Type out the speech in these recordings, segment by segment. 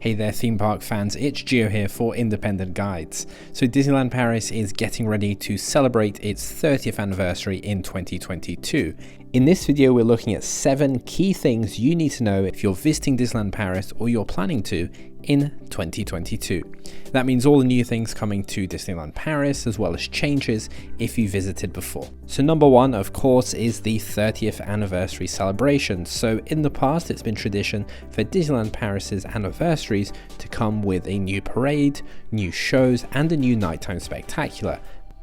Hey there theme park fans, it's Gio here for Independent Guides. So Disneyland Paris is getting ready to celebrate its 30th anniversary in 2022. In this video we're looking at 7 key things you need to know if you're visiting Disneyland Paris or you're planning to in 2022. That means all the new things coming to Disneyland Paris as well as changes if you visited before. So number 1 of course is the 30th anniversary celebration. So in the past it's been tradition for Disneyland Paris's anniversaries to come with a new parade, new shows and a new nighttime spectacular.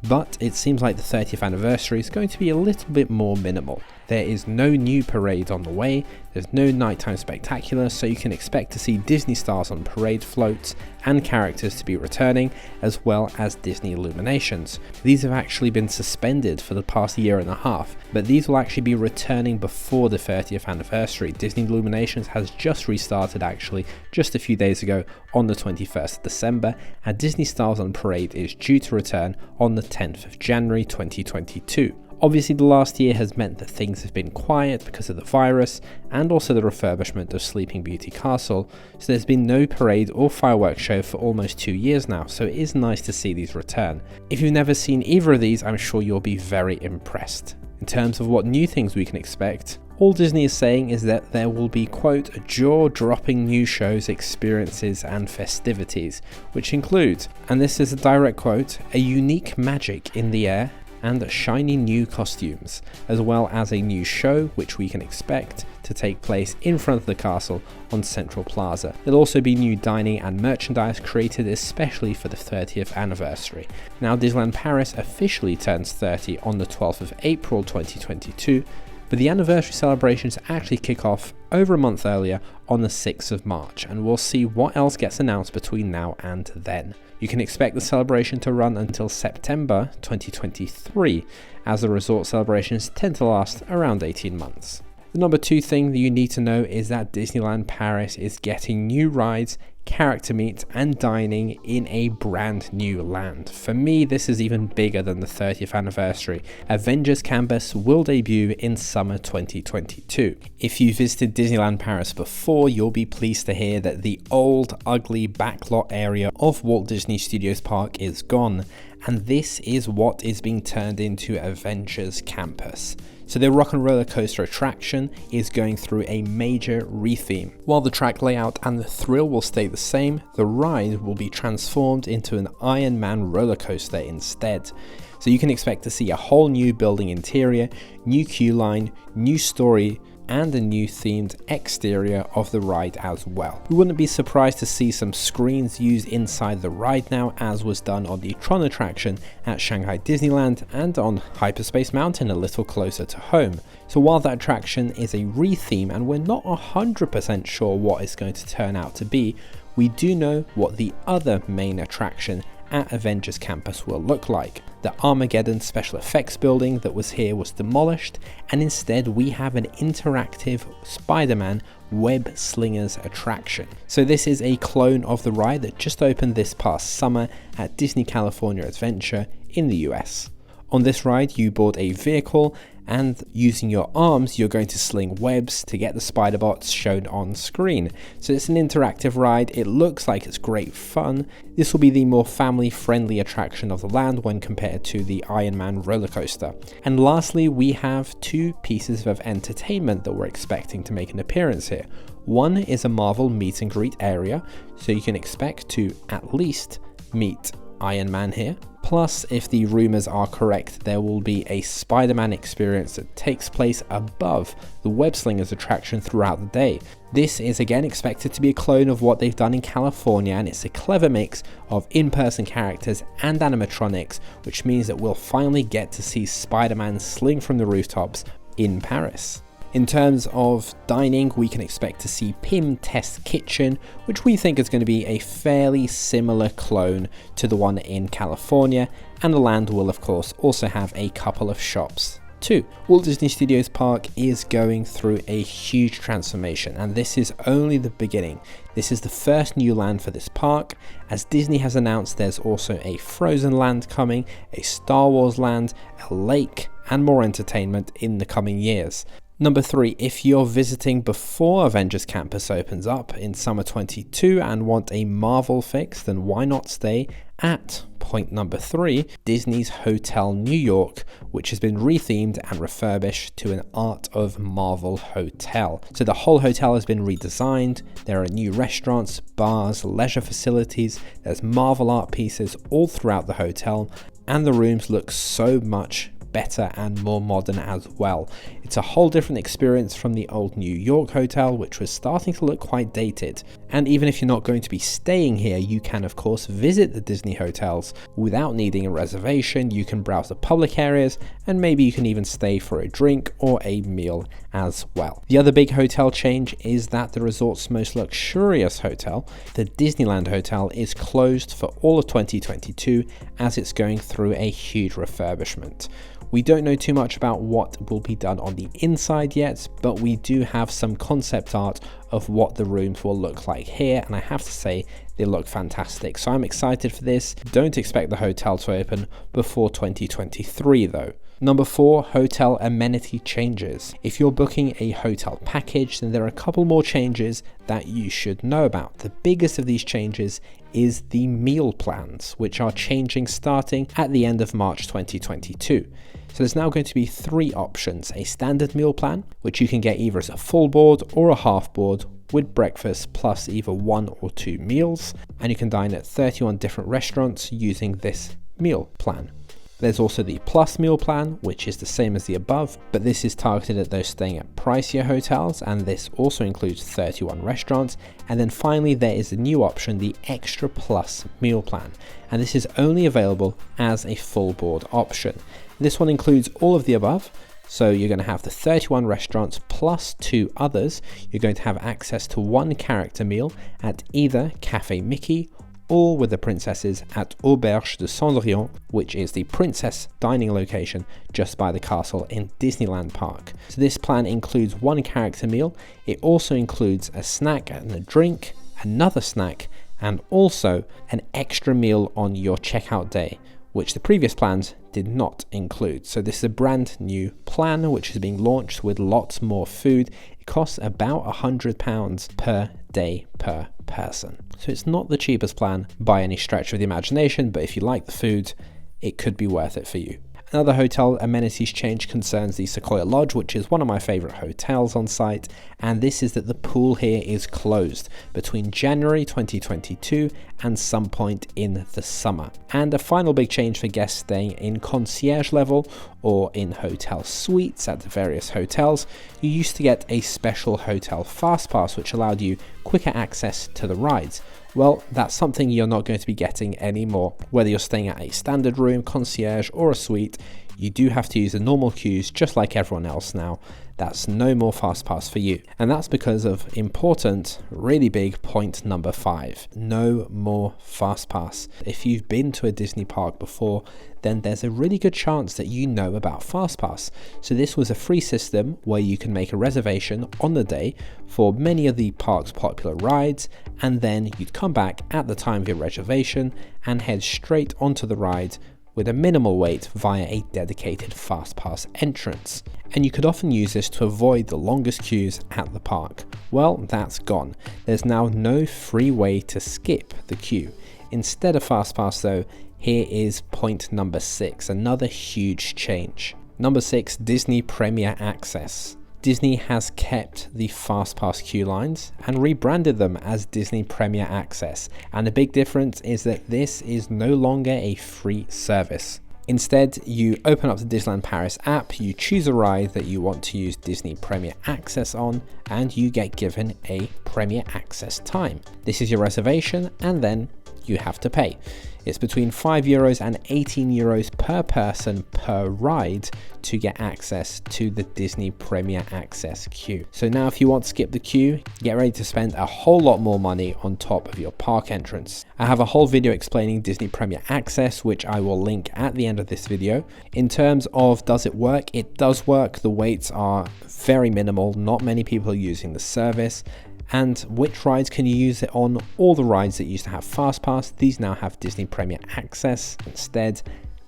But it seems like the 30th anniversary is going to be a little bit more minimal. There is no new parade on the way, there's no nighttime spectacular, so you can expect to see Disney stars on parade floats and characters to be returning, as well as Disney illuminations. These have actually been suspended for the past year and a half, but these will actually be returning before the 30th anniversary. Disney Illuminations has just restarted actually just a few days ago on the 21st of December, and Disney Stars on Parade is due to return on the 10th of January 2022. Obviously the last year has meant that things have been quiet because of the virus and also the refurbishment of Sleeping Beauty Castle, so there's been no parade or fireworks show for almost 2 years now, so it is nice to see these return. If you've never seen either of these, I'm sure you'll be very impressed. In terms of what new things we can expect, all Disney is saying is that there will be, quote, jaw-dropping new shows, experiences and festivities, which includes, and this is a direct quote, a unique magic in the air and shiny new costumes, as well as a new show which we can expect to take place in front of the castle on Central Plaza. There'll also be new dining and merchandise created especially for the 30th anniversary. Now Disneyland Paris officially turns 30 on the 12th of April 2022, but the anniversary celebrations actually kick off over a month earlier on the 6th of March, and we'll see what else gets announced between now and then. You can expect the celebration to run until September 2023, as the resort celebrations tend to last around 18 months. The number 2 thing that you need to know is that Disneyland Paris is getting new rides, character meets and dining in a brand new land. For me, this is even bigger than the 30th anniversary. Avengers Campus will debut in summer 2022. If you visited Disneyland Paris before, you'll be pleased to hear that the old, ugly backlot area of Walt Disney Studios Park is gone, and this is what is being turned into Avengers Campus. So the Rock and Roller Coaster attraction is going through a major retheme. While the track layout and the thrill will stay the same, the ride will be transformed into an Iron Man roller coaster instead. So you can expect to see a whole new building interior, new queue line, new story, and a new themed exterior of the ride as well. We wouldn't be surprised to see some screens used inside the ride now, as was done on the Tron attraction at Shanghai Disneyland and on Hyperspace Mountain a little closer to home. So while that attraction is a retheme and we're not 100% sure what it's going to turn out to be, we do know what the other main attraction at Avengers Campus will look like. The Armageddon special effects building that was here was demolished, and instead we have an interactive Spider-Man web slingers attraction. So this is a clone of the ride that just opened this past summer at Disney California Adventure in the US. On this ride you board a vehicle, and using your arms you're going to sling webs to get the spider bots shown on screen. So it's an interactive ride, it looks like it's great fun. This will be the more family friendly attraction of the land when compared to the Iron Man roller coaster. And lastly, we have 2 pieces of entertainment that we're expecting to make an appearance here. One is a Marvel meet and greet area, so you can expect to at least meet Iron Man here. Plus, if the rumors are correct, there will be a Spider-Man experience that takes place above the Web Slingers attraction throughout the day. This is again expected to be a clone of what they've done in California, and it's a clever mix of in-person characters and animatronics, which means that we'll finally get to see Spider-Man sling from the rooftops in Paris. In terms of dining, we can expect to see Pym Test Kitchen, which we think is going to be a fairly similar clone to the one in California, and the land will of course also have a couple of shops too. Walt Disney Studios Park is going through a huge transformation, and this is only the beginning. This is the first new land for this park, as Disney has announced there's also a Frozen land coming, a Star Wars land, a lake, and more entertainment in the coming years. Number 3, if you're visiting before Avengers Campus opens up in summer 22 and want a Marvel fix, then why not stay at point number 3, Disney's Hotel New York, which has been rethemed and refurbished to an Art of Marvel hotel. So the whole hotel has been redesigned. There are new restaurants, bars, leisure facilities. There's Marvel art pieces all throughout the hotel, and the rooms look so much better and more modern as well. It's a whole different experience from the old New York hotel, which was starting to look quite dated. And even if you're not going to be staying here, you can of course visit the Disney hotels without needing a reservation. You can browse the public areas, and maybe you can even stay for a drink or a meal as well. The other big hotel change is that the resort's most luxurious hotel, the Disneyland Hotel, is closed for all of 2022 as it's going through a huge refurbishment. We don't know too much about what will be done on the inside yet, but we do have some concept art of what the rooms will look like here, and I have to say they look fantastic. So I'm excited for this. Don't expect the hotel to open before 2023 though. Number 4, hotel amenity changes. If you're booking a hotel package, then there are a couple more changes that you should know about. The biggest of these changes is the meal plans, which are changing starting at the end of March 2022. So there's now going to be 3 options: a standard meal plan, which you can get either as a full board or a half board with breakfast plus either 1 or 2 meals, and you can dine at 31 different restaurants using this meal plan. There's also the Plus meal plan, which is the same as the above, but this is targeted at those staying at pricier hotels, and this also includes 31 restaurants. And then finally, there is a new option, the Extra Plus meal plan, and this is only available as a full board option. This one includes all of the above. So you're going to have the 31 restaurants plus 2 others. You're going to have access to 1 character meal at either Café Mickey or with the princesses at Auberge de Cendrillon, which is the princess dining location just by the castle in Disneyland Park. So this plan includes 1 character meal. It also includes a snack and a drink, another snack, and also an extra meal on your checkout day, which the previous plans did not include. So this is a brand new plan which is being launched with lots more food. It costs about £100 per day per person. So it's not the cheapest plan by any stretch of the imagination, but if you like the food, it could be worth it for you. Another hotel amenities change concerns the Sequoia Lodge, which is one of my favorite hotels on site, and this is that the pool here is closed between January 2022 and some point in the summer. And a final big change for guests staying in concierge level or in hotel suites at the various hotels. You used to get a special hotel Fastpass, which allowed you quicker access to the rides. Well, that's something you're not going to be getting anymore. Whether you're staying at a standard room, concierge, or a suite, you do have to use the normal queues just like everyone else now. That's no more Fastpass for you. And that's because of important, really big point number 5. No more Fastpass. If you've been to a Disney park before, then there's a really good chance that you know about Fastpass. So this was a free system where you can make a reservation on the day for many of the park's popular rides, and then you'd come back at the time of your reservation and head straight onto the ride with a minimal wait via a dedicated Fastpass entrance. And you could often use this to avoid the longest queues at the park. Well, that's gone. There's now no free way to skip the queue. Instead of Fastpass though, here is point number 6, another huge change. Number 6, Disney Premier Access. Disney has kept the Fastpass queue lines and rebranded them as Disney Premier Access, and the big difference is that this is no longer a free service. Instead, you open up the Disneyland Paris app, you choose a ride that you want to use Disney Premier Access on, and you get given a Premier Access time. This is your reservation, and then you have to pay. It's between €5 and €18 per person per ride to get access to the Disney Premier Access queue. So now if you want to skip the queue, get ready to spend a whole lot more money on top of your park entrance. I have a whole video explaining Disney Premier Access, which I will link at the end of this video. In terms of does it work? It does work. The waits are very minimal. Not many people are using the service. And which rides can you use it on? All the rides that used to have Fastpass, these now have Disney Premier Access instead.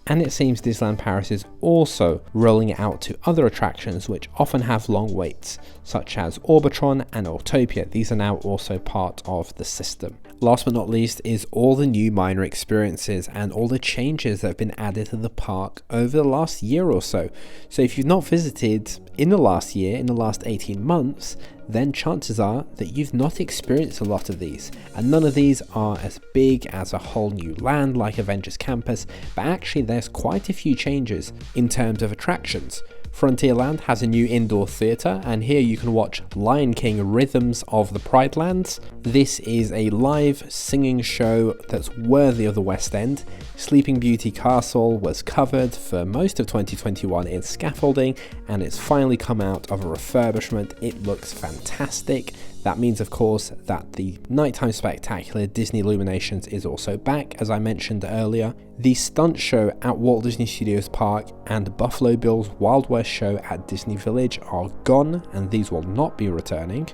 And it seems Disneyland Paris is also rolling it out to other attractions which often have long waits, such as Orbitron and Autopia. These are now also part of the system. Last but not least is all the new minor experiences and all the changes that have been added to the park over the last year or so. So if you've not visited in the last year, in the last 18 months, then chances are that you've not experienced a lot of these, and none of these are as big as a whole new land like Avengers Campus, but actually there's quite a few changes in terms of attractions. Frontierland has a new indoor theatre, and here you can watch Lion King Rhythms of the Pride Lands. This is a live singing show that's worthy of the West End. Sleeping Beauty Castle was covered for most of 2021 in scaffolding, and it's finally come out of a refurbishment. It looks fantastic. That means, of course, that the nighttime spectacular Disney Illuminations is also back, as I mentioned earlier. The stunt show at Walt Disney Studios Park and Buffalo Bill's Wild West show at Disney Village are gone, and these will not be returning.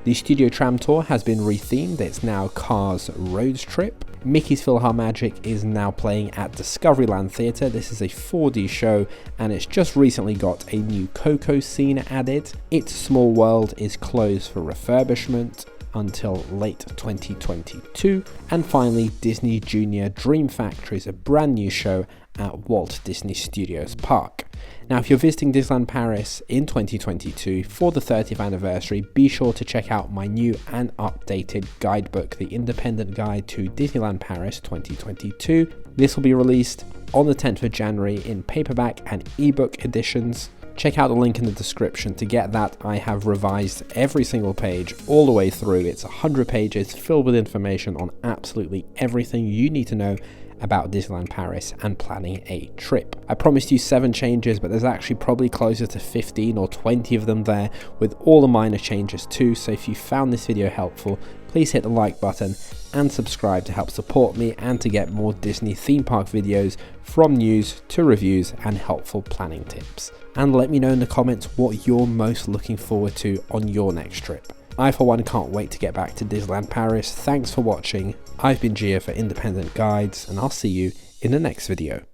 The Studio Tram Tour has been rethemed. It's now Cars Road Trip. Mickey's PhilharMagic is now playing at Discoveryland Theatre. This is a 4D show, and it's just recently got a new Coco scene added. It's Small World is closed for refurbishment until late 2022. And finally, Disney Junior Dream Factory is a brand new show at Walt Disney Studios Park. Now, if you're visiting Disneyland Paris in 2022 for the 30th anniversary, be sure to check out my new and updated guidebook, The Independent Guide to Disneyland Paris 2022. This will be released on the 10th of January in paperback and ebook editions. Check out the link in the description to get that. I have revised every single page all the way through. It's 100 pages filled with information on absolutely everything you need to know about Disneyland Paris and planning a trip. I promised you 7 changes, but there's actually probably closer to 15 or 20 of them there, with all the minor changes too. So if you found this video helpful, please hit the like button and subscribe to help support me and to get more Disney theme park videos, from news to reviews and helpful planning tips. And let me know in the comments what you're most looking forward to on your next trip. I for one can't wait to get back to Disneyland Paris. Thanks for watching. I've been Gia for Independent Guides, and I'll see you in the next video.